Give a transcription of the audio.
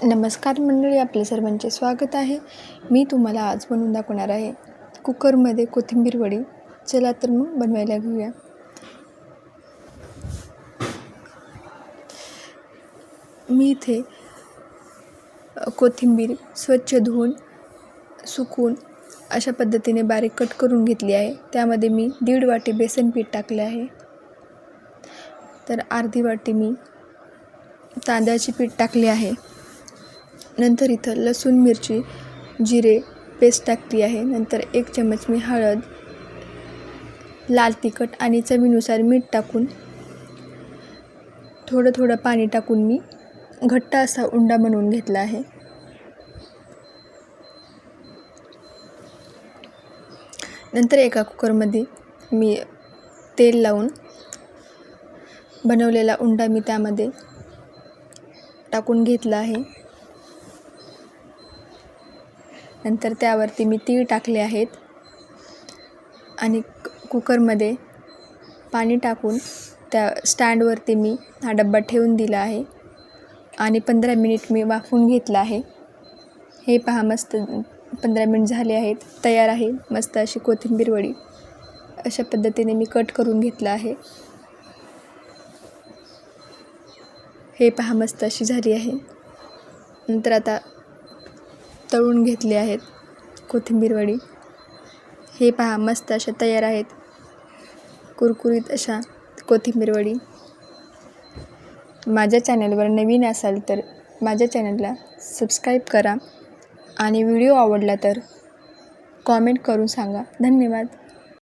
नमस्कार मंडळी, आपले सर्वांचे स्वागत आहे. मी तुम्हाला आज बनवून दाखवणार आहे कुकरमध्ये कोथिंबीर वडी. चला तर मग बनवायला घेऊया. मी इथे कोथिंबीर स्वच्छ धुवून सुकून अशा पद्धतीने बारीक कट करून घेतली आहे. त्यामध्ये मी 1.5 वाटी बेसन पीठ टाकले आहे. तर अर्धी वाटी मी तांदळाचे पीठ टाकले आहे. नंतर इथं लसूण, मिरची, जिरे पेस्ट टाकली आहे. नंतर 1 चम्मच मी हळद, लाल तिखट आणि चवीनुसार मीठ टाकून थोडं पाणी टाकून मी घट्ट असा उंडा बनवून घेतला आहे. नंतर एका कुकरमध्ये मी तेल लावून बनवलेला उंडा मी त्यामध्ये टाकून घेतला आहे. नंतर त्यावरती मी तीळ टाकले आहेत आणि कुकरमध्ये पाणी टाकून त्या स्टँडवरती मी हा डब्बा ठेवून दिला आहे आणि 15 मिनिट मी वाफवून घेतला आहे. हे पहा, मस्त 15 मिनिट झाले आहेत. तयार आहे मस्त अशी कोथिंबीर वडी. अशा पद्धतीने मी कट करून घेतला आहे. हे पहा, मस्त अशी झाली आहे. नंतर आता तळून घेतले आहेत कोथिंबीर वडी. हे पहा, मस्त अशा तयार आहेत कुरकुरीत अशा कोथिंबीर वडी. माझ्या चॅनलवर नवीन असाल तर माझ्या चॅनलला सबस्क्राईब करा आणि व्हिडिओ आवडला तर कॉमेंट करून सांगा. धन्यवाद.